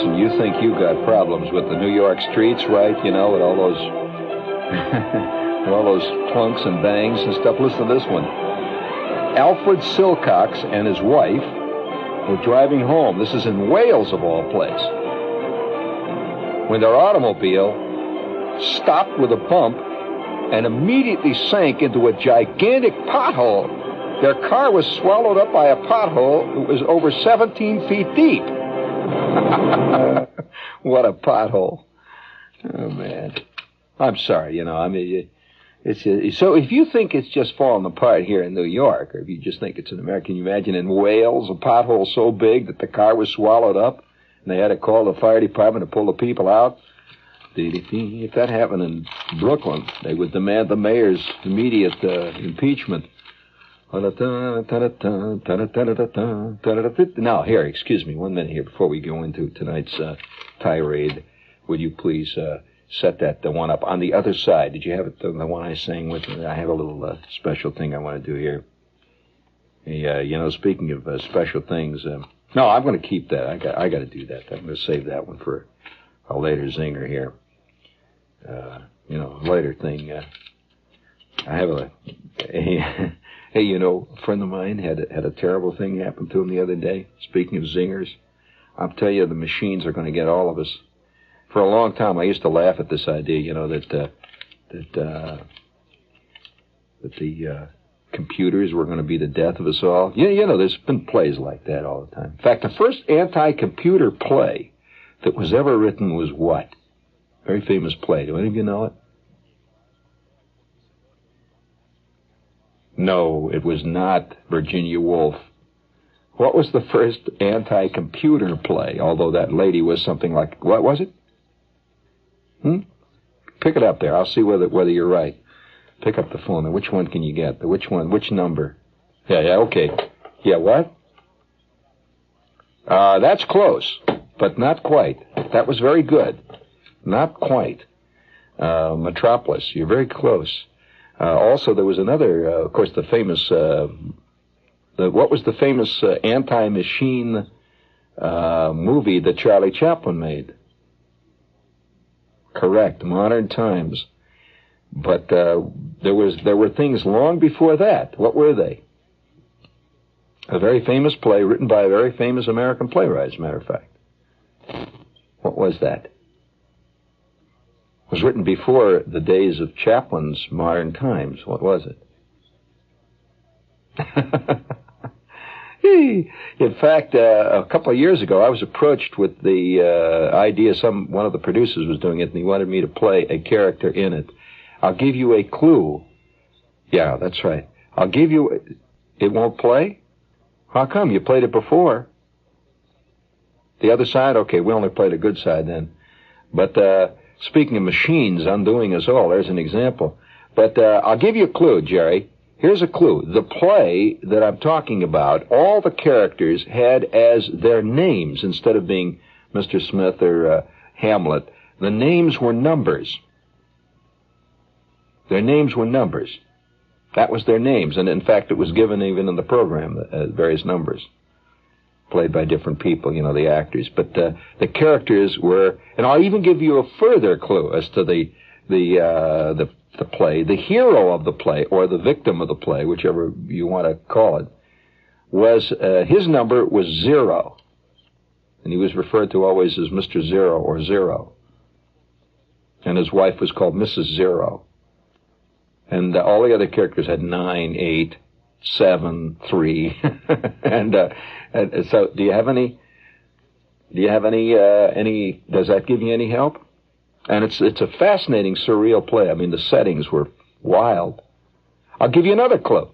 listen, you think you got problems with the New York streets, right? You know, with all those, with all those clunks and bangs and stuff. Listen to this one. Alfred Silcox and his wife were driving home. This is in Wales, of all places, when their automobile stopped with a bump and immediately sank into a gigantic pothole. Their car was swallowed up by a pothole. It was over 17 feet deep. What a pothole. Oh, man. I'm sorry, you know, I mean, so if you think it's just falling apart here in New York, or if you just think it's in America, can you imagine in Wales, a pothole so big that the car was swallowed up, and they had to call the fire department to pull the people out? If that happened in Brooklyn, they would demand the mayor's immediate impeachment. Now, here, excuse me, 1 minute here before we go into tonight's tirade. Would you please set the one up on the other side? Did you have it, the one I sang with? I have a little special thing I want to do here. You know, speaking of special things, no, I'm going to keep that. I got to do that. I'm going to save that one for a later zinger here. You know, later thing. I have hey, you know, a friend of mine had a terrible thing happen to him the other day. Speaking of zingers, I'll tell you, the machines are going to get all of us. For a long time, I used to laugh at this idea, you know, that the computers were going to be the death of us all. You know, there's been plays like that all the time. In fact, the first anti-computer play that was ever written was what? Very famous play. Do any of you know it? No, it was not Virginia Woolf. What was the first anti-computer play? Although that lady was something like, what was it? Pick it up there. I'll see whether you're right. Pick up the phone. Which one can you get? Which one? Which number? Yeah, okay. Yeah, what? That's close, but not quite. That was very good. Not quite. Metropolis. You're very close. Also, there was another, of course, the famous, what was the famous anti-machine movie that Charlie Chaplin made? Correct, Modern Times. But there were things long before that. What were they? A very famous play written by a very famous American playwright, as a matter of fact. What was that? It was written before the days of Chaplin's Modern Times. What was it? In fact, a couple of years ago, I was approached with the idea. One of the producers was doing it, and he wanted me to play a character in it. I'll give you a clue. Yeah, that's right. I'll give you... It won't play? How come? You played it before. The other side? Okay, we only played a good side then. But speaking of machines undoing us all, there's an example. But I'll give you a clue, Jerry. Here's a clue. The play that I'm talking about, all the characters had as their names, instead of being Mr. Smith or Hamlet, the names were numbers. Their names were numbers. That was their names, and in fact it was given even in the program, various numbers, played by different people, you know, the actors. But the characters were, and I'll even give you a further clue as to the play. The hero of the play, or the victim of the play, whichever you want to call it, was, his number was 0. And he was referred to always as Mr. Zero or Zero. And his wife was called Mrs. Zero. And all the other characters had 9, 8, 7, 3. and so do you have any, does that give you any help? And it's a fascinating, surreal play. I mean, the settings were wild. I'll give you another clue.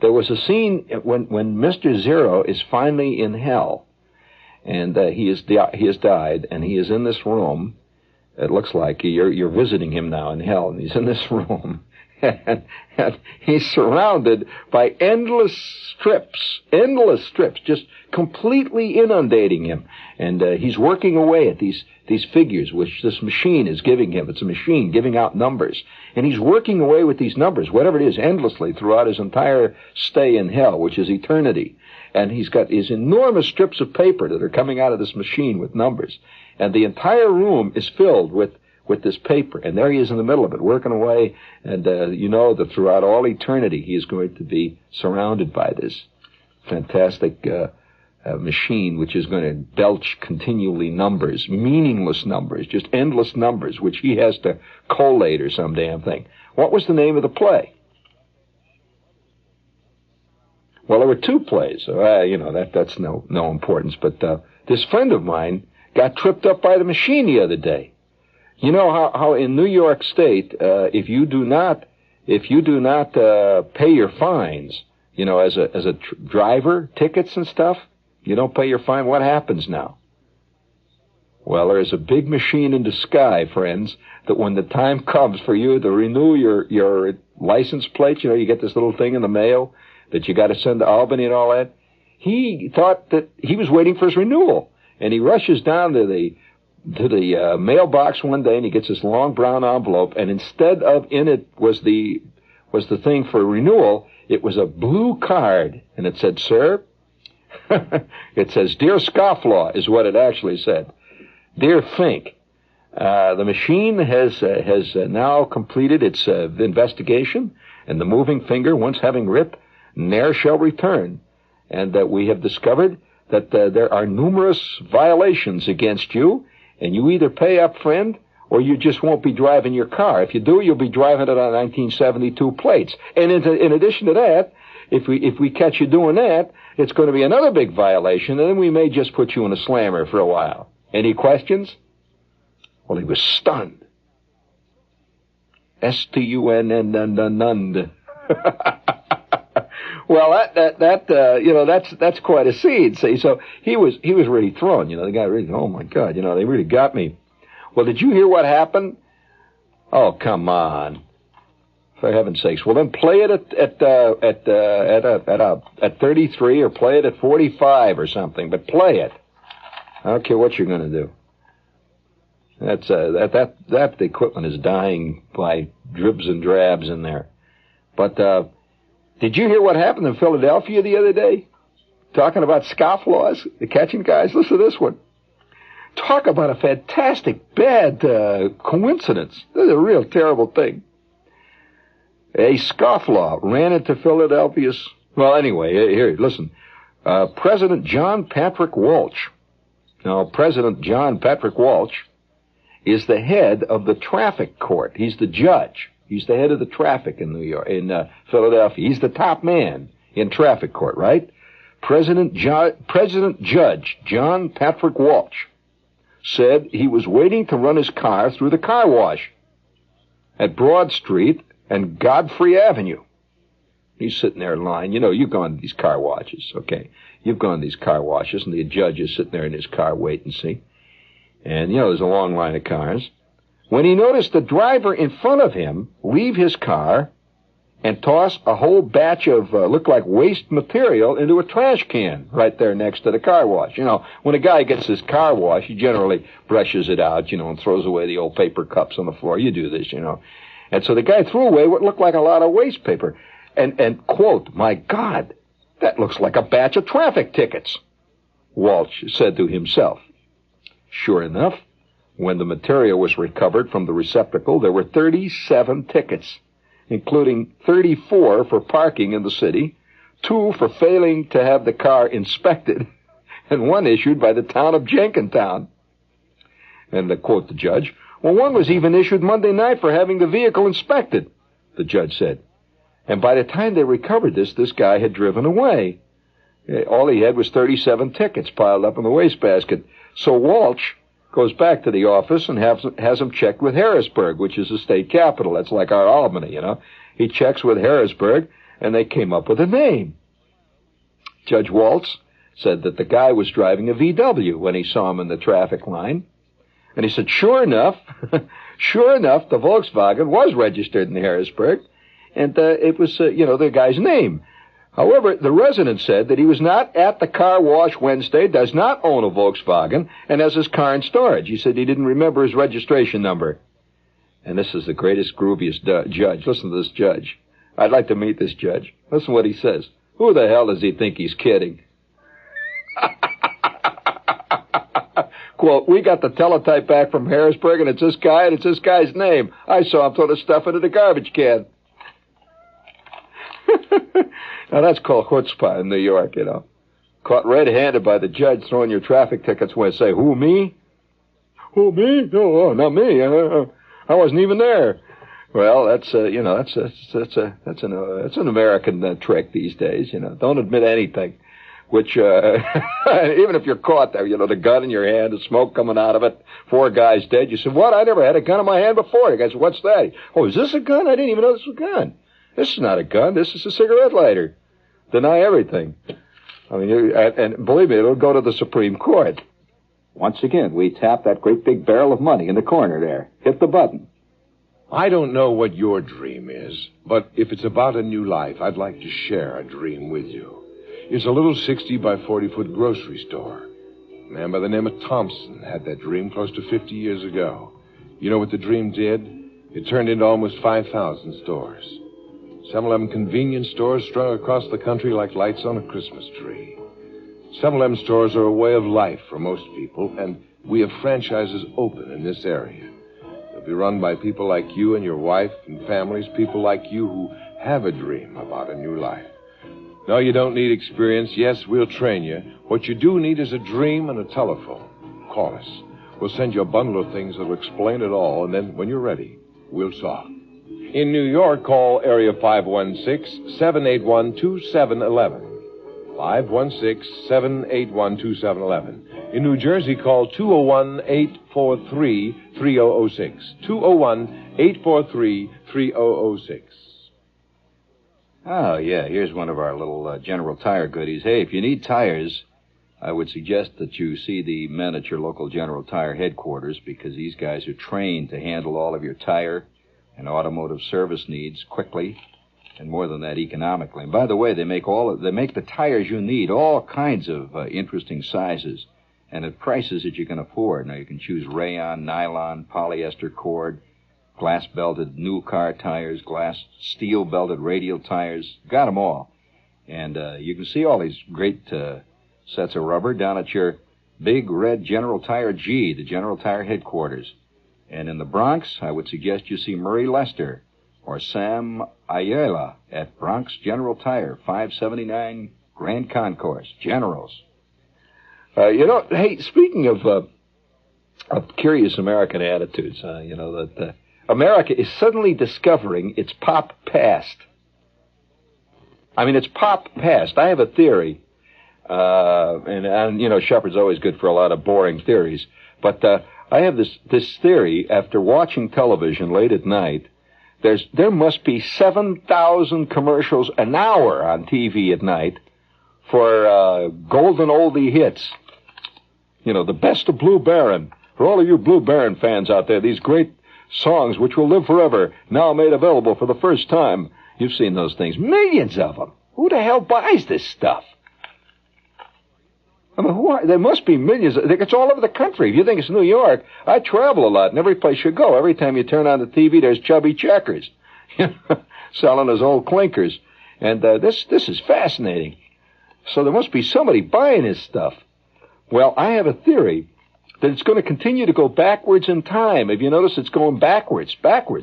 There was a scene when Mr. Zero is finally in hell, and he has died, and he is in this room. It looks like you're visiting him now in hell, and he's in this room, and he's surrounded by endless strips, just completely inundating him. And he's working away at these figures, which this machine is giving him. It's a machine giving out numbers. And he's working away with these numbers, whatever it is, endlessly throughout his entire stay in hell, which is eternity. And he's got these enormous strips of paper that are coming out of this machine with numbers. And the entire room is filled with this paper. And there he is in the middle of it, working away. And you know that throughout all eternity, he is going to be surrounded by this fantastic machine, which is going to belch continually numbers, meaningless numbers, just endless numbers, which he has to collate or some damn thing. What was the name of the play? Well, there were two plays, so you know that's no importance. But this friend of mine got tripped up by the machine the other day. You know how in New York State, if you do not pay your fines, you know, as a driver, tickets and stuff, you don't pay your fine. What happens now? Well, there's a big machine in the sky, friends, that when the time comes for you to renew your license plate, you know, you get this little thing in the mail that you got to send to Albany and all that. He thought that he was waiting for his renewal, and he rushes down to the mailbox one day, and he gets this long brown envelope, and instead of in it was the thing for renewal, it was a blue card, and it said, "Sir," it says, "Dear Scofflaw," is what it actually said. "Dear Fink, the machine has now completed its investigation, and the moving finger, once having writ, ne'er shall return. And that we have discovered that there are numerous violations against you, and you either pay up, friend, or you just won't be driving your car. If you do, you'll be driving it on 1972 plates. And in addition to that, if we catch you doing that, it's going to be another big violation, and then we may just put you in a slammer for a while. Any questions?" Well, he was stunned. S-T-U-N-N-N-N-N. Well, that's quite a scene. See, so he was really thrown. You know, the guy really, oh my God, you know, they really got me. Well, did you hear what happened? Oh, come on, for heaven's sakes. Well, then play it at 33 or play it at 45 or something. But play it. I don't care what you're going to do. That equipment is dying by dribs and drabs in there. But did you hear what happened in Philadelphia the other day? Talking about scofflaws, the catching guys. Listen to this one. Talk about a fantastic, bad coincidence. This is a real terrible thing. A scofflaw ran into Philadelphia's... Well, anyway, here, listen. President John Patrick Walsh. Now, President John Patrick Walsh is the head of the traffic court. He's the judge. He's the head of the traffic in Philadelphia. He's the top man in traffic court, right? President Judge John Patrick Walsh said he was waiting to run his car through the car wash at Broad Street and Godfrey Avenue. He's sitting there in line. You know, you've gone to these car washes, okay? You've gone to these car washes, and the judge is sitting there in his car waiting, see? And, you know, there's a long line of cars. When he noticed the driver in front of him leave his car and toss a whole batch of looked like waste material into a trash can right there next to the car wash. You know, when a guy gets his car washed, he generally brushes it out, you know, and throws away the old paper cups on the floor. You do this, you know. And so the guy threw away what looked like a lot of waste paper. And quote, "My God, that looks like a batch of traffic tickets," Walsh said to himself. Sure enough, when the material was recovered from the receptacle, there were 37 tickets, including 34 for parking in the city, 2 for failing to have the car inspected, and 1 issued by the town of Jenkintown. And to quote the judge, "Well, 1 was even issued Monday night for having the vehicle inspected," the judge said. And by the time they recovered this guy had driven away. All he had was 37 tickets piled up in the wastebasket. So Walsh goes back to the office and has him checked with Harrisburg, which is the state capital. That's like our Albany, you know. He checks with Harrisburg, and they came up with a name. Judge Walsh said that the guy was driving a VW when he saw him in the traffic line. And he said, sure enough, the Volkswagen was registered in Harrisburg, and it was, the guy's name. However, the resident said that he was not at the car wash Wednesday, does not own a Volkswagen, and has his car in storage. He said he didn't remember his registration number. And this is the greatest, grooviest judge. Listen to this judge. I'd like to meet this judge. Listen to what he says. Who the hell does he think he's kidding? Quote, we got the teletype back from Harrisburg, and it's this guy, and it's this guy's name. I saw him throw the stuff into the garbage can. Now, that's called chutzpah in New York, you know. Caught red-handed by the judge throwing your traffic tickets when I say, who, me? Who, me? No, not me. I wasn't even there. Well, that's an American trick these days, you know. Don't admit anything. Which, even if you're caught there, you know, the gun in your hand, the smoke coming out of it, 4 guys dead. You said, what? I never had a gun in my hand before. The guy said, what's that? Oh, is this a gun? I didn't even know this was a gun. This is not a gun. This is a cigarette lighter. Deny everything. I mean, and believe me, it'll go to the Supreme Court. Once again, we tap that great big barrel of money in the corner there. Hit the button. I don't know what your dream is, but if it's about a new life, I'd like to share a dream with you. It's a little 60 by 40-foot grocery store. A man by the name of Thompson had that dream close to 50 years ago. You know what the dream did? It turned into almost 5,000 stores. 7-Eleven convenience stores strung across the country like lights on a Christmas tree. 7-Eleven stores are a way of life for most people, and we have franchises open in this area. They'll be run by people like you and your wife and families, people like you who have a dream about a new life. No, you don't need experience. Yes, we'll train you. What you do need is a dream and a telephone. Call us. We'll send you a bundle of things that'll explain it all, and then when you're ready, we'll talk. In New York, call area 516-781-2711. 516-781-2711. In New Jersey, call 201-843-3006. 201-843-3006. Oh, yeah, here's one of our little General Tire goodies. Hey, if you need tires, I would suggest that you see the men at your local General Tire headquarters, because these guys are trained to handle all of your tire and automotive service needs quickly, and more than that, economically. And by the way, they make the tires you need, all kinds of interesting sizes, and at prices that you can afford. Now, you can choose rayon, nylon, polyester cord, glass-belted new car tires, steel-belted radial tires. Got them all. And you can see all these great sets of rubber down at your big red General Tire G, the General Tire headquarters. And in the Bronx, I would suggest you see Murray Lester or Sam Ayala at Bronx General Tire, 579 Grand Concourse. Generals. Hey, speaking of curious American attitudes, that America is suddenly discovering its pop past. I mean, it's pop past. I have a theory, and Shepard's always good for a lot of boring theories, but I have this theory after watching television late at night. There must be 7,000 commercials an hour on TV at night for golden oldie hits. You know, the best of Blue Baron. For all of you Blue Baron fans out there, these great songs which will live forever, now made available for the first time. You've seen those things. Millions of them. Who the hell buys this stuff? I mean, there must be millions. It's all over the country. If you think it's New York, I travel a lot, and every place you go, every time you turn on the TV, there's Chubby Checkers selling his old clinkers. And this is fascinating. So there must be somebody buying his stuff. Well, I have a theory that it's going to continue to go backwards in time. Have you noticed it's going backwards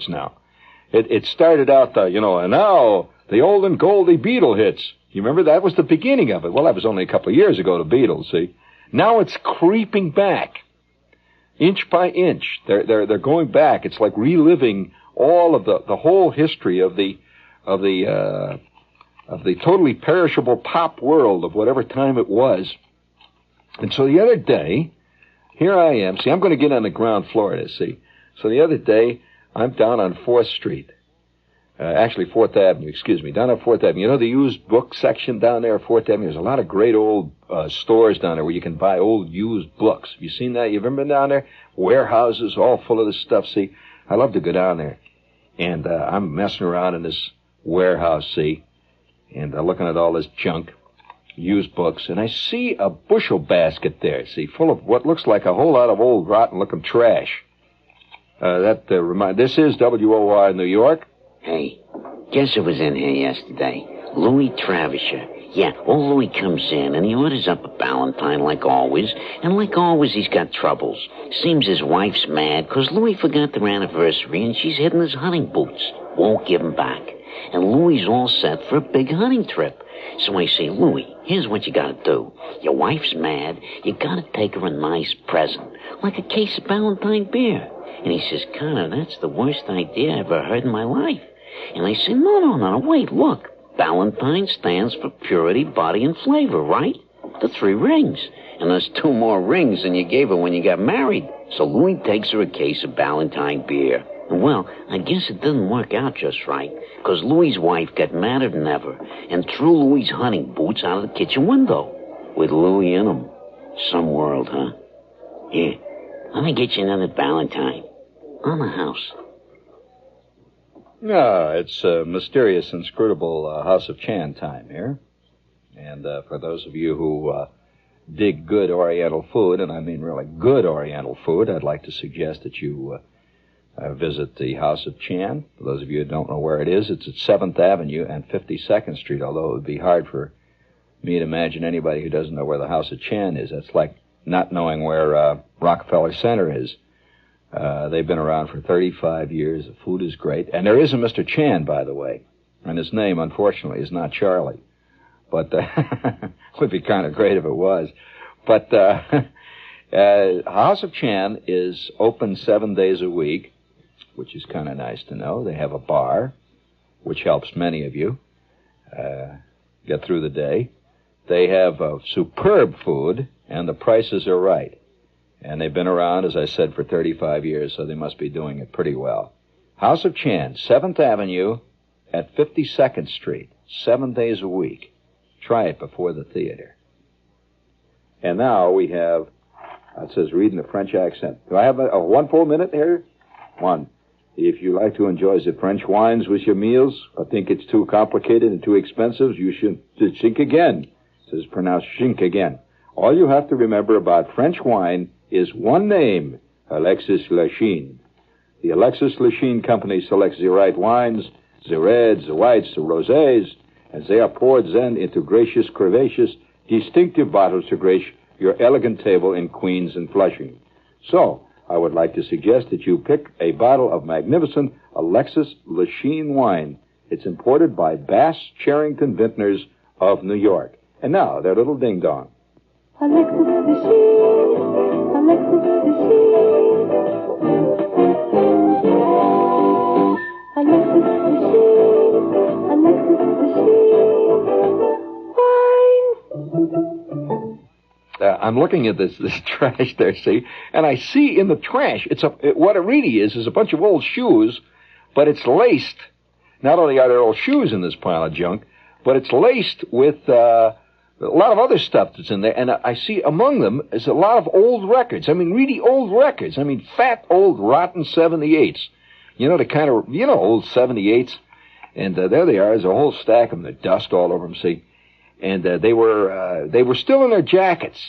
now? It started out, and now the old and Goldie Beatle hits. You remember that was the beginning of it? Well, that was only a couple of years ago, the Beatles, see? Now it's creeping back, inch by inch. They're going back. It's like reliving all of the whole history of the totally perishable pop world of whatever time it was. And so the other day, here I am. See, I'm going to get on the ground floor of this, see? So the other day, I'm down on 4th Street. Actually, 4th Avenue, excuse me. Down on 4th Avenue. You know the used book section down there at 4th Avenue? There's a lot of great old stores down there where you can buy old used books. Have you seen that? You ever been down there? Warehouses all full of this stuff, see? I love to go down there. And I'm messing around in this warehouse, see? And looking at all this junk. Used books, and I see a bushel basket there, see, full of what looks like a whole lot of old rotten-looking trash. This is WOR New York. Hey, guess who was in here yesterday? Louis Travisher. Yeah, old Louis comes in, and he orders up a Ballantine like always, and like always he's got troubles. Seems his wife's mad, 'cause Louis forgot their anniversary, and she's hidden his hunting boots. Won't give 'em back. And Louis's all set for a big hunting trip. So I say, Louis, here's what you gotta do. Your wife's mad, you gotta take her a nice present, like a case of Ballantine beer. And he says, Connor, that's the worst idea I ever heard in my life. And I say, no, wait, look. Ballantine stands for purity, body, and flavor, right? The 3 rings. And there's 2 more rings than you gave her when you got married. So Louis takes her a case of Ballantine beer. And well, I guess it didn't work out just right, 'cause Louis's wife got madder than ever and threw Louis's hunting boots out of the kitchen window. With Louis in them. Some world, huh? Here, let me get you another Ballantine. On the house. No, it's mysterious, inscrutable House of Chan time here. And for those of you who dig good Oriental food, and I mean really good Oriental food, I'd like to suggest that you visit the House of Chan. For those of you who don't know where it is, it's at 7th Avenue and 52nd Street, although it would be hard for me to imagine anybody who doesn't know where the House of Chan is. That's like not knowing where Rockefeller Center is. They've been around for 35 years. The food is great. And there is a Mr. Chan, by the way. And his name, unfortunately, is not Charlie. But it would be kind of great if it was. But House of Chan is open 7 days a week, which is kind of nice to know. They have a bar, which helps many of you get through the day. They have superb food, and the prices are right. And they've been around, as I said, for 35 years, so they must be doing it pretty well. House of Chan, 7th Avenue at 52nd Street, 7 days a week. Try it before the theater. And now we have, it says read in a French accent. Do I have a 1 full minute here? 1. If you like to enjoy the French wines with your meals, or think it's too complicated and too expensive, you should think again. It says pronounced think again. All you have to remember about French wine is one name, Alexis Lachine. The Alexis Lachine Company selects the right wines, the reds, the whites, the rosés, and they are poured then into gracious, curvaceous, distinctive bottles to grace your elegant table in Queens and Flushing. So, I would like to suggest that you pick a bottle of magnificent Alexis Lachine wine. It's imported by Bass Charrington Vintners of New York. And now, their little ding-dong. Alexis Lachine, Alexis Lachine, Alexis Lachine, Alexis Lachine, wine. I'm looking at this trash there, see, and I see in the trash, what it really is a bunch of old shoes, but it's laced. Not only are there old shoes in this pile of junk, but it's laced with a lot of other stuff that's in there, and I see among them is a lot of old records. I mean, really old records. I mean, fat, old, rotten 78s. You know, the kind of, old 78s. And there they are. There's a whole stack of them. There's dust all over them, see. And they were still in their jackets.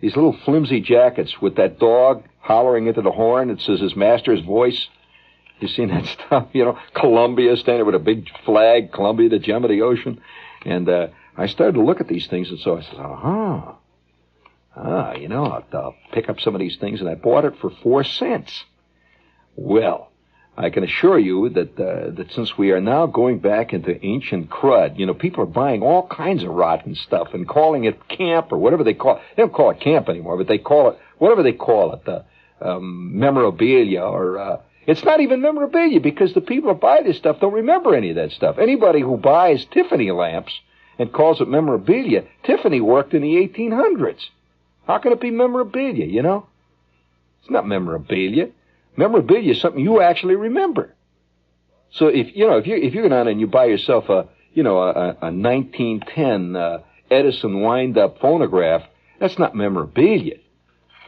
These little flimsy jackets with that dog hollering into the horn. It says his master's voice. You seen that stuff? Columbia standing with a big flag, Columbia, the gem of the ocean. And I started to look at these things, and so I said, I'll pick up some of these things, and I bought it for 4 cents. Well, I can assure you that since we are now going back into ancient crud, people are buying all kinds of rotten stuff and calling it camp or whatever they call it. They don't call it camp anymore, but they call it, whatever they call it, memorabilia or... It's not even memorabilia because the people who buy this stuff don't remember any of that stuff. Anybody who buys Tiffany lamps and calls it memorabilia, Tiffany worked in the 1800s. How can it be memorabilia, It's not memorabilia. Memorabilia is something you actually remember. So if you go down and you buy yourself a 1910 Edison wind-up phonograph, that's not memorabilia.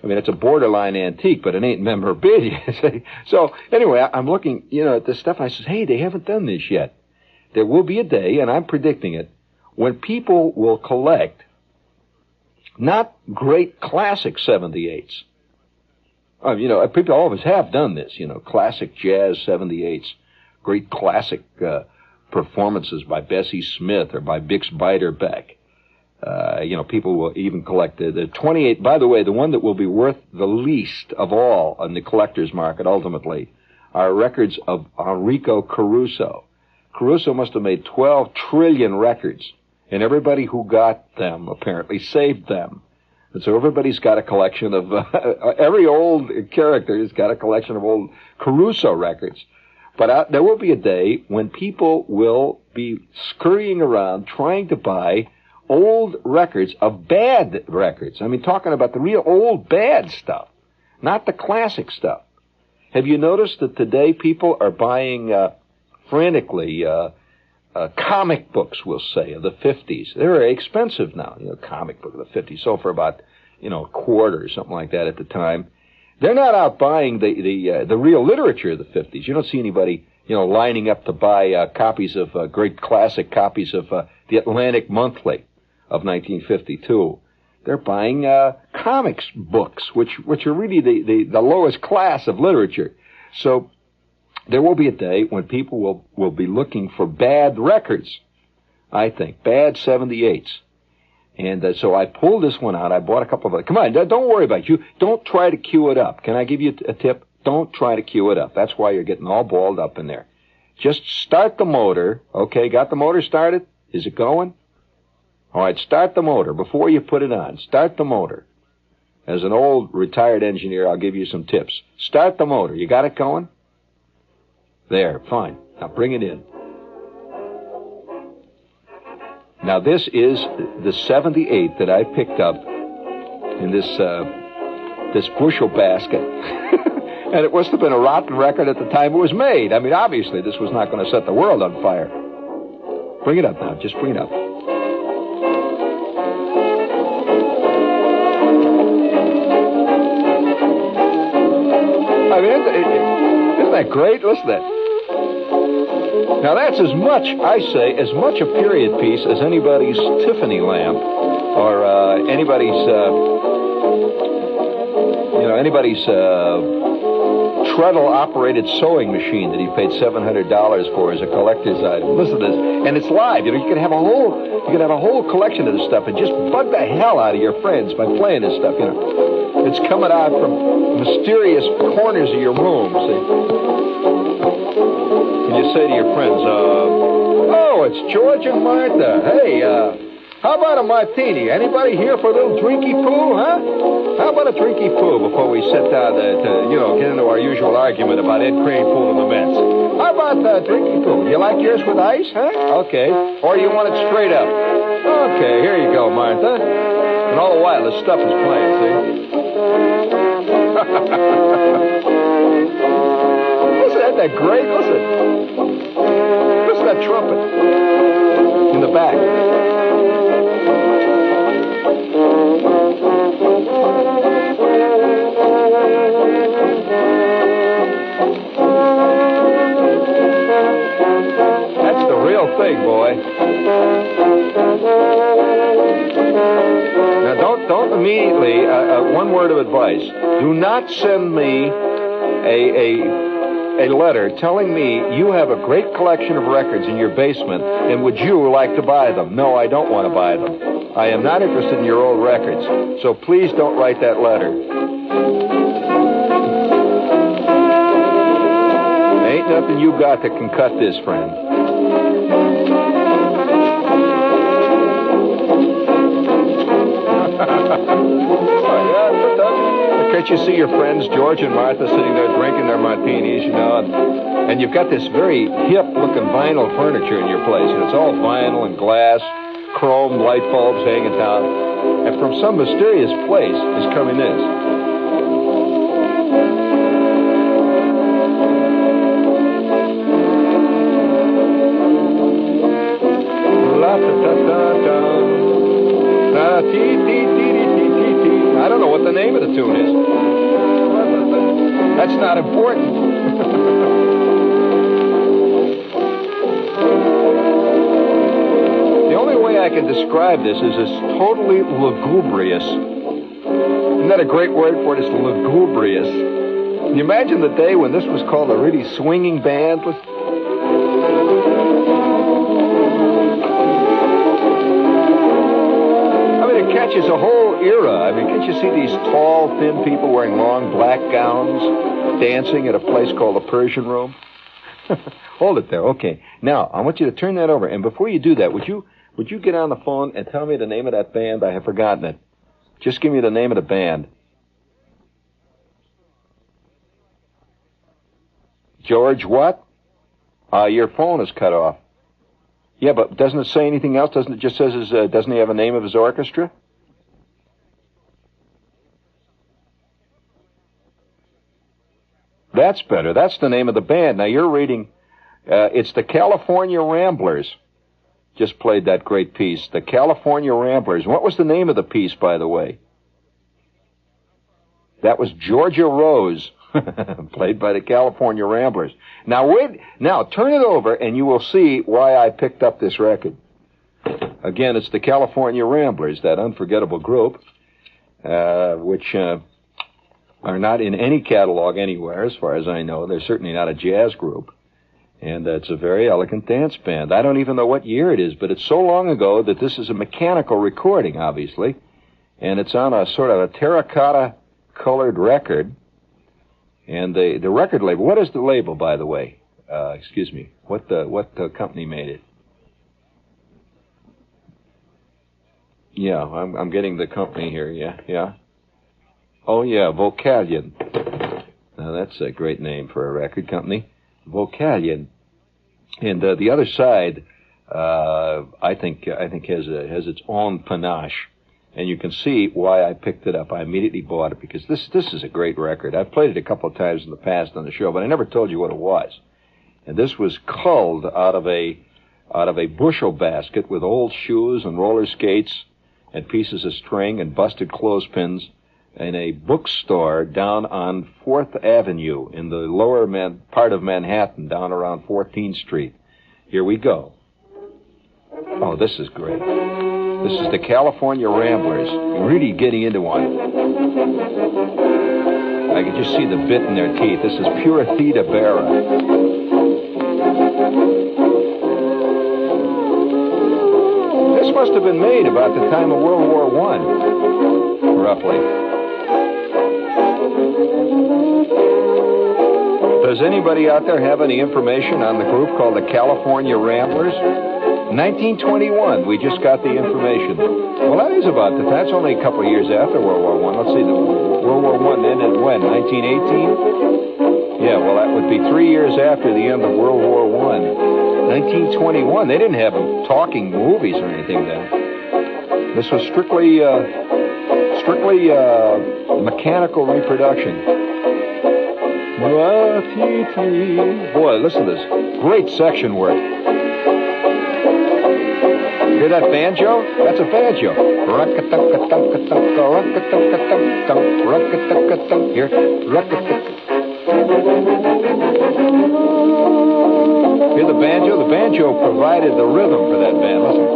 I mean, it's a borderline antique, but it ain't memorabilia. So, anyway, I'm looking, at this stuff, and I says, hey, they haven't done this yet. There will be a day, and I'm predicting it, when people will collect not great classic 78s. People always have done this, classic jazz 78s, great classic performances by Bessie Smith or by Bix Beiderbecke. People will even collect the 28. By the way, the one that will be worth the least of all on the collector's market ultimately are records of Enrico Caruso. Caruso must have made 12 trillion records, and everybody who got them apparently saved them. And so everybody's got a collection of, every old character has got a collection of old Caruso records. But there will be a day when people will be scurrying around trying to buy old records of bad records. I mean, talking about the real old bad stuff, not the classic stuff. Have you noticed that today people are buying frantically comic books, we'll say, of the 50s? They're very expensive now. Comic book of the 50s sold for about, a quarter or something like that at the time. They're not out buying the real literature of the 50s. You don't see anybody, lining up to buy copies of great classic copies of the Atlantic Monthly of 1952. They're buying comics books, which are really the lowest class of literature. So there will be a day when people will be looking for bad records, I think, bad 78s. And so I pulled this one out. I bought a couple of it. Come on, don't worry about it. You don't try to cue it up. Can I give you a tip? Don't try to cue it up. That's why you're getting all balled up in there. Just start the motor. Okay, got the motor started? Is it going? All right, start the motor before you put it on. Start the motor. As an old retired engineer, I'll give you some tips. Start the motor. You got it going? There, fine. Now bring it in. Now this is the 78 that I picked up in this bushel basket. And it must have been a rotten record at the time it was made. I mean, obviously, this was not going to set the world on fire. Bring it up now. Just bring it up. I mean, isn't that great? Listen to that. Now, that's as much a period piece as anybody's Tiffany lamp or anybody's treadle-operated sewing machine that he paid $700 for as a collector's item. Listen to this, and it's live. You can have a whole collection of this stuff and just bug the hell out of your friends by playing this stuff. It's coming out from mysterious corners of your room. See, and you say to your friends, "Oh, it's George and Martha. Hey, how about a martini? Anybody here for a little drinky poo, huh? How about a drinky poo before we sit down to get into our usual argument about Ed Kranepool and the Mets? How about drinky poo? You like yours with ice, huh? Okay. Or you want it straight up? Okay, here you go, Martha." And all the while, this stuff is playing, see? Listen, isn't that great? Listen to that trumpet in the back. That's the real thing, boy. Now, don't immediately. One word of advice: do not send me a letter telling me you have a great collection of records in your basement and would you like to buy them. No, I don't want to buy them. I am not interested in your old records. So please don't write that letter. Ain't nothing you got that can cut this, friend. Can't you see your friends, George and Martha, sitting there drinking their martinis, and you've got this very hip-looking vinyl furniture in your place, and it's all vinyl and glass, chrome light bulbs hanging down, and from some mysterious place is coming this. I don't know what the name of the tune is. That's not important. The only way I can describe this is as totally lugubrious. Isn't that a great word for it? It's lugubrious. Can you imagine the day when this was called a really swinging band? changes a whole era. I mean, can't you see these tall, thin people wearing long black gowns dancing at a place called the Persian Room? Hold it there. Okay. Now, I want you to turn that over. And before you do that, would you get on the phone and tell me the name of that band? I have forgotten it. Just give me the name of the band. George what? Your phone is cut off. Yeah, but doesn't it say anything else? Doesn't it just says doesn't he have a name of his orchestra? That's better. That's the name of the band. Now you're reading, it's the California Ramblers. Just played that great piece. The California Ramblers. What was the name of the piece, by the way? That was Georgia Rose, played by the California Ramblers. Now wait, now turn it over and you will see why I picked up this record. Again, it's the California Ramblers, that unforgettable group, which are not in any catalog anywhere, as far as I know. They're certainly not a jazz group. And it's a very elegant dance band. I don't even know what year it is, but it's so long ago that this is a mechanical recording, obviously. And it's on a sort of a terracotta-colored record. And the record label, what is the label, by the way? Excuse me, what company made it? Yeah, I'm getting the company here, yeah. Oh, yeah, Vocalion. Now, that's a great name for a record company. Vocalion. And the other side, I think has its own panache. And you can see why I picked it up. I immediately bought it because this is a great record. I've played it a couple of times in the past on the show, but I never told you what it was. And this was culled out of a bushel basket with old shoes and roller skates and pieces of string and busted clothespins in a bookstore down on 4th Avenue in the lower part of Manhattan, down around 14th Street. Here we go. Oh, this is great. This is the California Ramblers. Really getting into one. I can just see the bit in their teeth. This is pure Theta Bara. This must have been made about the time of World War I, roughly. Does anybody out there have any information on the group called the California Ramblers? 1921, we just got the information. Well, that is about the. That's only a couple of years after World War I. Let's see, the World War I ended when? 1918? Yeah, well, that would be 3 years after the end of World War I. 1921. They didn't have talking movies or anything then. This was strictly mechanical reproduction. Boy, listen to this. Great section work. Hear that banjo? That's a banjo. Here. Hear the banjo? The banjo provided the rhythm for that band. Listen.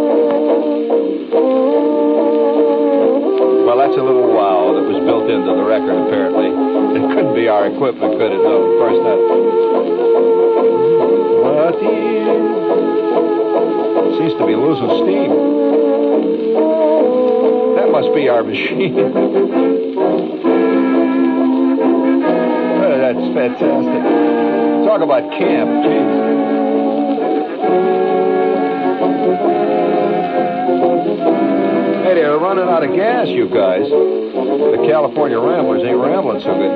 Well, that's a little wow that was built into the record, apparently. It couldn't be our equipment, could it? No, of course not. Seems to be losing steam. That must be our machine. Oh, that's fantastic. Talk about camp, geez. Hey, they're running out of gas, you guys. The California Ramblers ain't rambling so good.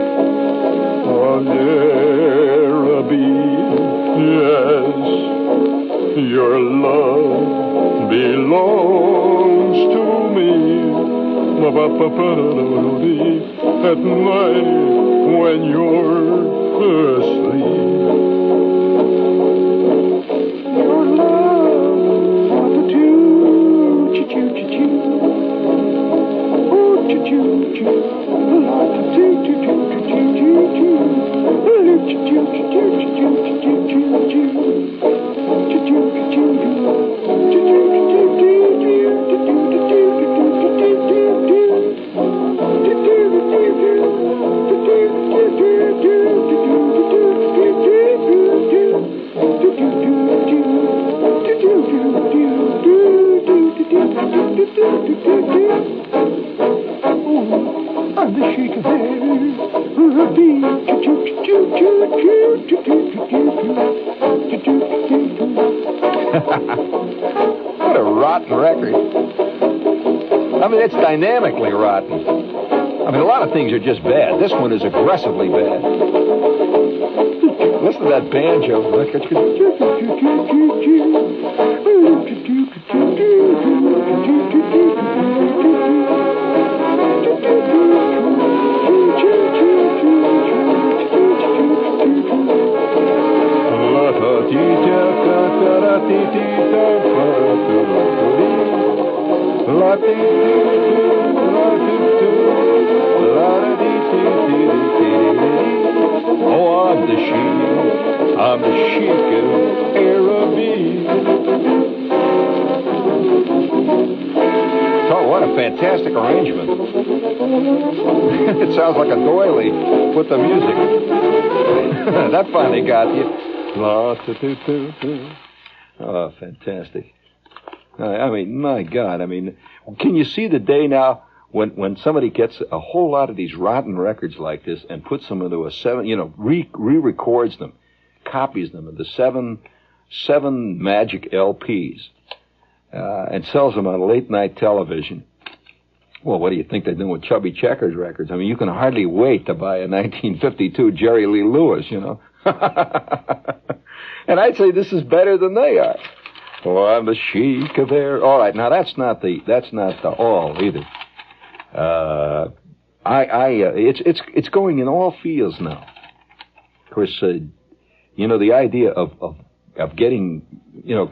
Oh, yes, your love belongs to me. At night when you're asleep. Your love, choo-choo-choo-choo. Oh, choo-choo-choo. What a rotten record. I mean, it's dynamically rotten. I mean, a lot of things are just bad. This one is aggressively bad. Listen to that banjo. Oh, I'm the sheik of Araby. Oh, what a fantastic arrangement. It sounds like a doily with the music. That finally got you. Oh, fantastic. I mean, my God, I mean, can you see the day now when somebody gets a whole lot of these rotten records like this and puts them into a re-records them, copies them into seven magic LPs, and sells them on late night television? Well, what do you think they're doing with Chubby Checkers records? I mean, you can hardly wait to buy a 1952 Jerry Lee Lewis, you know. And I'd say this is better than they are. Oh, I'm the sheik of air. All right, now that's not the all either. It's going in all fields now. Of course, the idea of getting,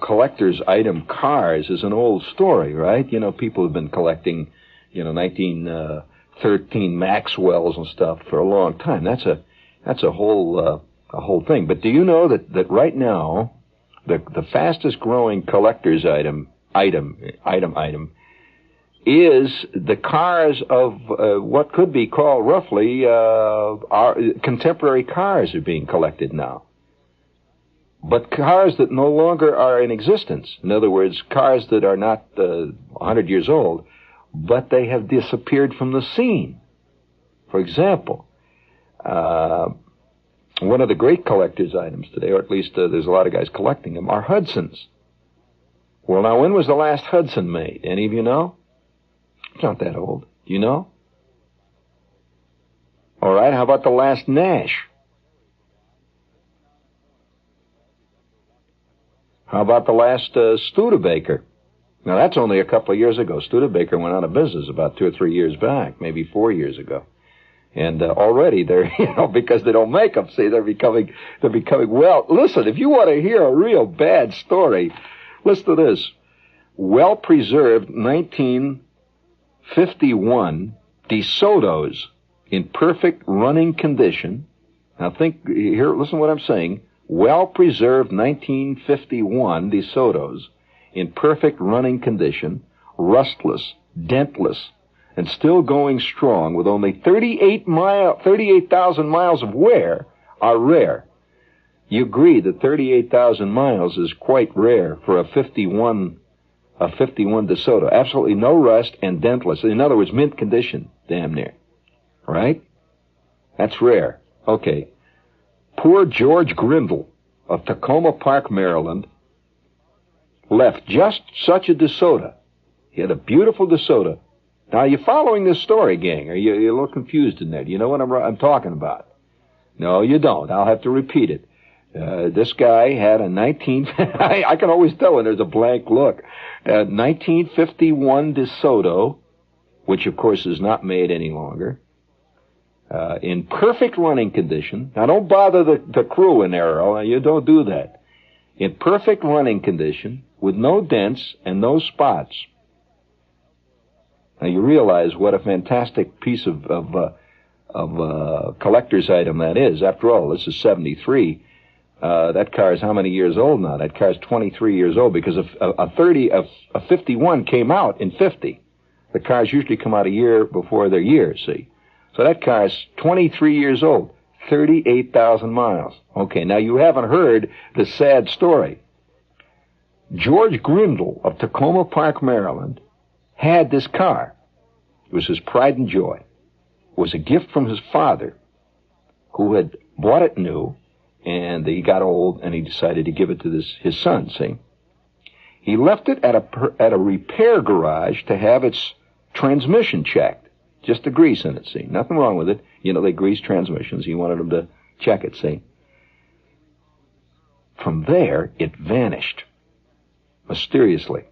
collector's item cars is an old story, right? People have been collecting, 1913 Maxwells and stuff for a long time. That's a whole thing. But do you know that right now, the fastest growing collector's item is the cars of what could be called roughly our contemporary cars are being collected now. But cars that no longer are in existence. In other words, cars that are not 100 years old, but they have disappeared from the scene. For example, one of the great collector's items today, or at least there's a lot of guys collecting them, are Hudsons. Well, now, when was the last Hudson made? Any of you know? It's not that old. Do you know? All right, how about the last Nash? How about the last Studebaker? Now, that's only a couple of years ago. Studebaker went out of business about 2 or 3 years back, maybe 4 years ago. And already they're, because they don't make them, see, they're becoming, well, listen, if you want to hear a real bad story, listen to this. Well-preserved 1951 DeSotos in perfect running condition. Now think, here, listen to what I'm saying. Well-preserved 1951 DeSotos in perfect running condition, rustless, dentless, and still going strong with only 38,000 miles of wear are rare. You agree that 38,000 miles is quite rare for a 51 DeSoto. Absolutely no rust and dentless. In other words, mint condition, damn near. Right? That's rare. Okay. Poor George Grindle of Tacoma Park, Maryland, left just such a DeSoto. He had a beautiful DeSoto. Now, you're following this story, gang, or you're a little confused in there. Do you know what I'm talking about? No, you don't. I'll have to repeat it. This guy had a I can always tell when there's a blank look. 1951 DeSoto, which, of course, is not made any longer, in perfect running condition. Now, don't bother the crew in there, Earl. You don't do that. In perfect running condition, with no dents and no spots. Now, you realize what a fantastic piece of collector's item that is. After all, this is 73. That car is how many years old now? That car is 23 years old because a 51 came out in 50. The cars usually come out a year before their year, see? So that car is 23 years old, 38,000 miles. Okay, now you haven't heard the sad story. George Grindle of Tacoma Park, Maryland, had this car. It was his pride and joy. It was a gift from his father, who had bought it new, and he got old, and he decided to give it to his son, see? He left it at a repair garage to have its transmission checked. Just the grease in it, see? Nothing wrong with it. You know, they grease transmissions. He wanted them to check it, see? From there, it vanished. Mysteriously.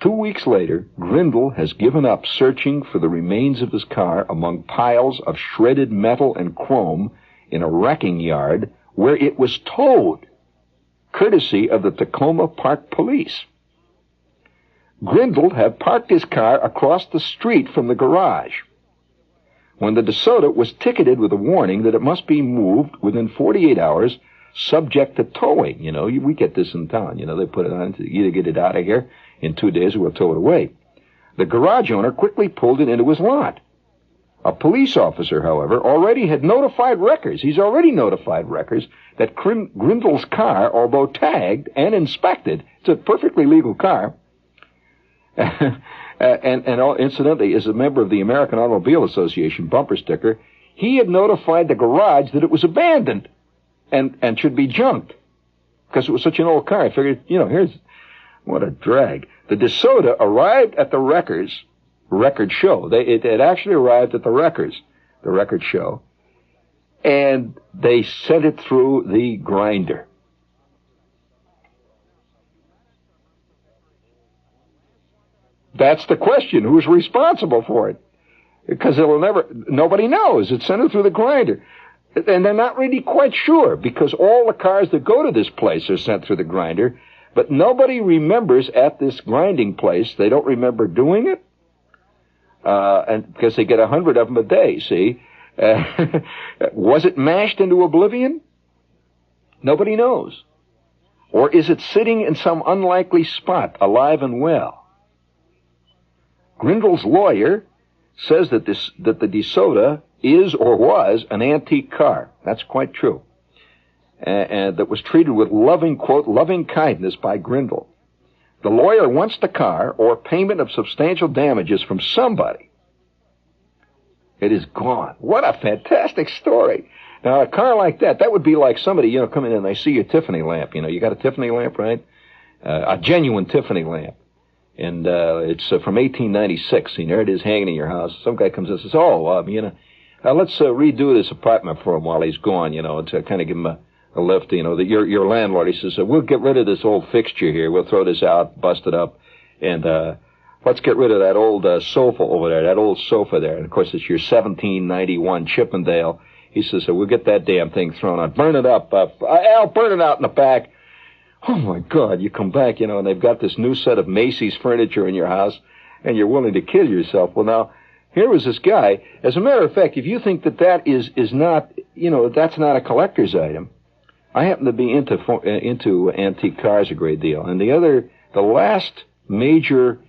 2 weeks later, Grindle has given up searching for the remains of his car among piles of shredded metal and chrome in a wrecking yard where it was towed, courtesy of the Tacoma Park Police. Grindle had parked his car across the street from the garage when the DeSoto was ticketed with a warning that it must be moved within 48 hours, subject to towing. You know, we get this in town. You know, they put it on to either get it out of here in 2 days or we'll tow it away. The garage owner quickly pulled it into his lot. A police officer, however, already had notified wreckers. He's already notified wreckers that Grindle's car, although tagged and inspected, it's a perfectly legal car, and incidentally, as a member of the American Automobile Association bumper sticker, he had notified the garage that it was abandoned and should be junked because it was such an old car. I figured, you know, here's what a drag. The DeSoto arrived at the record show. It had actually arrived at the record show, and they sent it through the grinder. That's the question. Who's responsible for it? Because nobody knows. It's sent it through the grinder. And they're not really quite sure because all the cars that go to this place are sent through the grinder, but nobody remembers at this grinding place. They don't remember doing it. And because they get 100 of them a day, see? Was it mashed into oblivion? Nobody knows. Or is it sitting in some unlikely spot, alive and well? Grindle's lawyer says that the DeSoto is or was an antique car. That's quite true. And that was treated with loving, quote, loving kindness by Grindle. The lawyer wants the car or payment of substantial damages from somebody. It is gone. What a fantastic story. Now, a car like that would be like somebody, you know, coming in and they see your Tiffany lamp. You know, you got a Tiffany lamp, right? A genuine Tiffany lamp. And it's from 1896. And there it is hanging in your house. Some guy comes in and says, let's redo this apartment for him while he's gone, you know, to kind of give him a lift. You know, your landlord, he says, we'll get rid of this old fixture here. We'll throw this out, bust it up, and let's get rid of that old sofa over there, that old sofa there. And, of course, it's your 1791 Chippendale. He says, we'll get that damn thing thrown out. Burn it up. Al, burn it out in the back. Oh, my God, you come back, you know, and they've got this new set of Macy's furniture in your house, and you're willing to kill yourself. Well, now, here was this guy. As a matter of fact, if you think that is not, you know, that's not a collector's item, I happen to be into antique cars a great deal. And the last major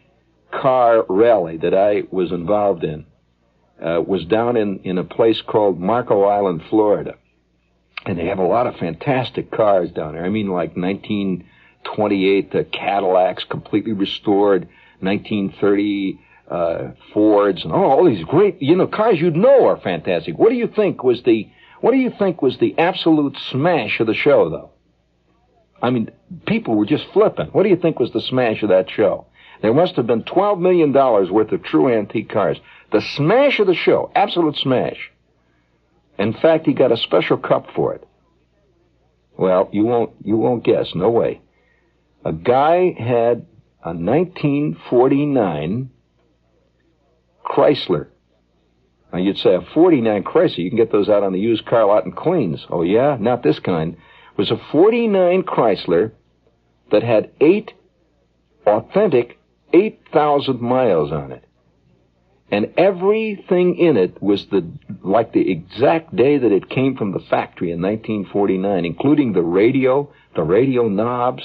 car rally that I was involved in was down in a place called Marco Island, Florida. And they have a lot of fantastic cars down there. I mean, like 1928 Cadillacs, completely restored, 1930 Fords, and all these great, you know, cars you'd know are fantastic. What do you think was the absolute smash of the show, though? I mean, people were just flipping. What do you think was the smash of that show? There must have been $12 million worth of true antique cars. The smash of the show, absolute smash. In fact, he got a special cup for it. Well, you won't guess. No way. A guy had a 1949 Chrysler. Now, you'd say a 49 Chrysler. You can get those out on the used car lot in Queens. Oh, yeah? Not this kind. It was a 49 Chrysler that had 8,000 miles on it. And everything in it was like the exact day that it came from the factory in 1949, including the radio knobs.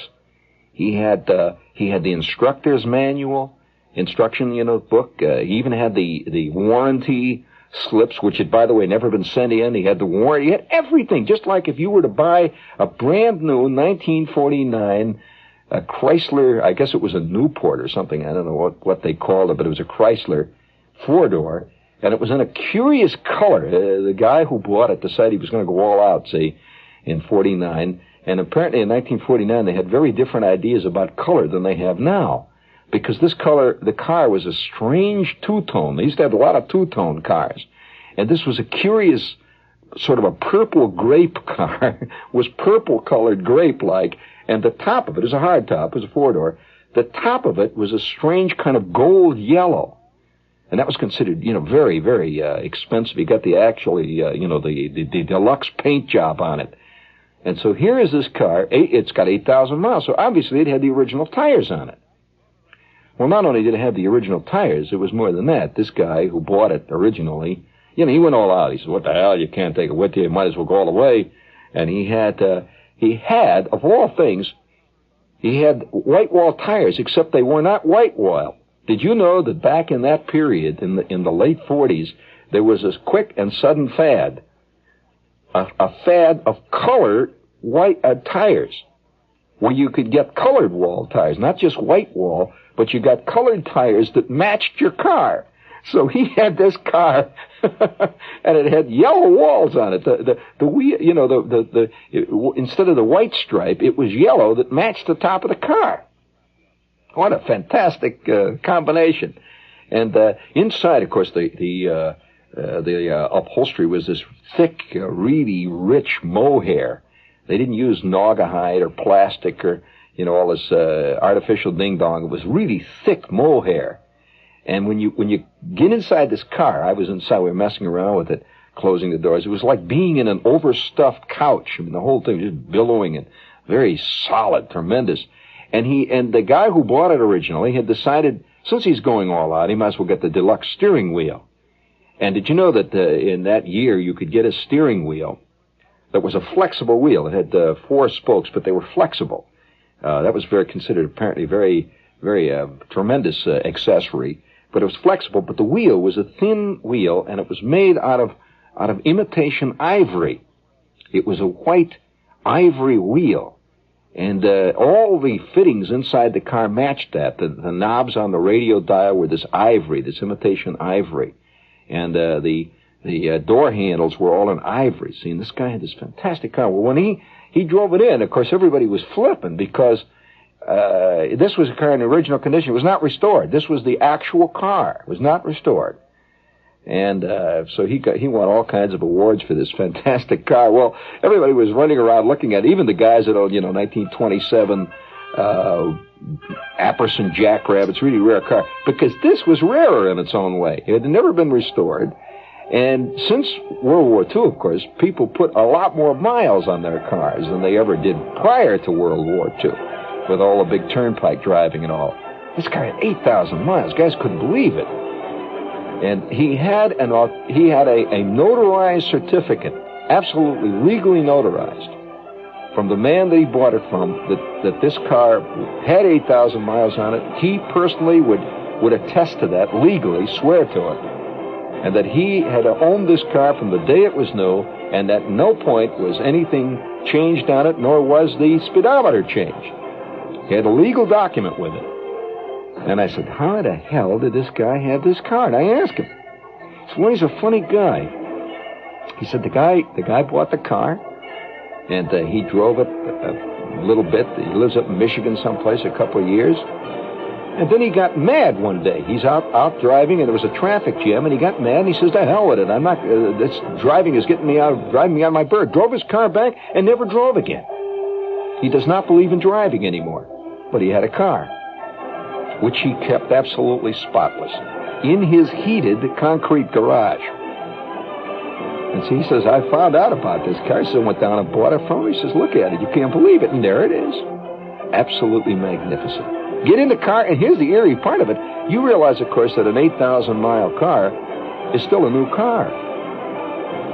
He had the instructor's manual, instruction, you know, book. He even had the warranty slips, which had, by the way, never been sent in. He had the warranty. He had everything, just like if you were to buy a brand new 1949 Chrysler. I guess it was a Newport or something. I don't know what they called it, but it was a Chrysler 4-door, and it was in a curious color. The guy who bought it decided he was going to go all out, see, in 49, And apparently in 1949 they had very different ideas about color than they have now. Because this color, the car was a strange two-tone. They used to have a lot of two-tone cars. And this was a curious sort of a purple grape car. Was purple-colored grape-like. And the top of it is a hard top, it was a four-door. The top of it was a strange kind of gold yellow. And that was considered, very, very expensive. You got the the deluxe paint job on it. And so here is this car. It's got 8,000 miles. So obviously it had the original tires on it. Well, not only did it have the original tires, it was more than that. This guy who bought it originally, he went all out. He said, what the hell, you can't take it with you. You might as well go all the way. And he had, of all things, he had white wall tires, except they were not white wall. Did you know that back in that period, in the late 40s, there was this quick and sudden fad, a fad of colored white tires, where you could get colored wall tires, not just white wall, but you got colored tires that matched your car. So he had this car, and it had yellow walls on it. The wheel, instead of the white stripe, it was yellow that matched the top of the car. What a fantastic combination! And inside, of course, the upholstery was this thick, really rich mohair. They didn't use naugahyde or plastic or all this artificial ding dong. It was really thick mohair. And when you get inside this car, I was inside. We were messing around with it, closing the doors. It was like being in an overstuffed couch. I mean, the whole thing was just billowing and very solid, tremendous. And the guy who bought it originally had decided, since he's going all out, he might as well get the deluxe steering wheel. And did you know that in that year you could get a steering wheel that was a flexible wheel? It had 4 spokes, but they were flexible. That was considered apparently very, very tremendous accessory. But it was flexible. But the wheel was a thin wheel, and it was made out of imitation ivory. It was a white ivory wheel. And all the fittings inside the car matched that. The knobs on the radio dial were this ivory, this imitation ivory. And the door handles were all in ivory. See, and this guy had this fantastic car. Well, when he drove it in, of course, everybody was flipping because this was a car in original condition. It was not restored. This was the actual car. It was not restored. And so he won all kinds of awards for this fantastic car. Well, everybody was running around looking at it, even the guys that owned, 1927 Apperson Jackrabbits, really rare car, because this was rarer in its own way. It had never been restored. And since World War II, of course, people put a lot more miles on their cars than they ever did prior to World War II, with all the big turnpike driving and all. This car had 8,000 miles. Guys couldn't believe it. And he had a notarized certificate, absolutely legally notarized, from the man that he bought it from, that this car had 8,000 miles on it. He personally would attest to that legally, swear to it, and that he had owned this car from the day it was new, and at no point was anything changed on it, nor was the speedometer changed. He had a legal document with it. And I said, how the hell did this guy have this car? And I asked him. So, well, he's a funny guy. He said the guy bought the car, and he drove it a little bit. He lives up in Michigan someplace a couple of years. And then he got mad one day. He's out driving, and there was a traffic jam, and he got mad, and he says, the hell with it. I'm not, this driving is driving me out of my bird. Drove his car back and never drove again. He does not believe in driving anymore. But he had a car, which he kept absolutely spotless, in his heated concrete garage. And so he says, I found out about this car, so I went down and bought it from him. He says, look at it, you can't believe it, and there it is. Absolutely magnificent. Get in the car, and here's the eerie part of it. You realize, of course, that an 8,000-mile car is still a new car.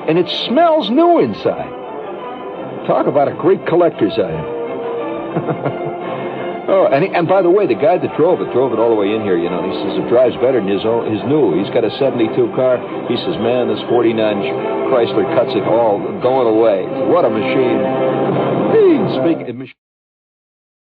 And it smells new inside. Talk about a great collector's item. Oh, and by the way, the guy that drove it all the way in here, He says it drives better than his new. He's got a 72 car. He says, man, this 49 Chrysler cuts it all, going away. What a machine. Hey, speaking of machine.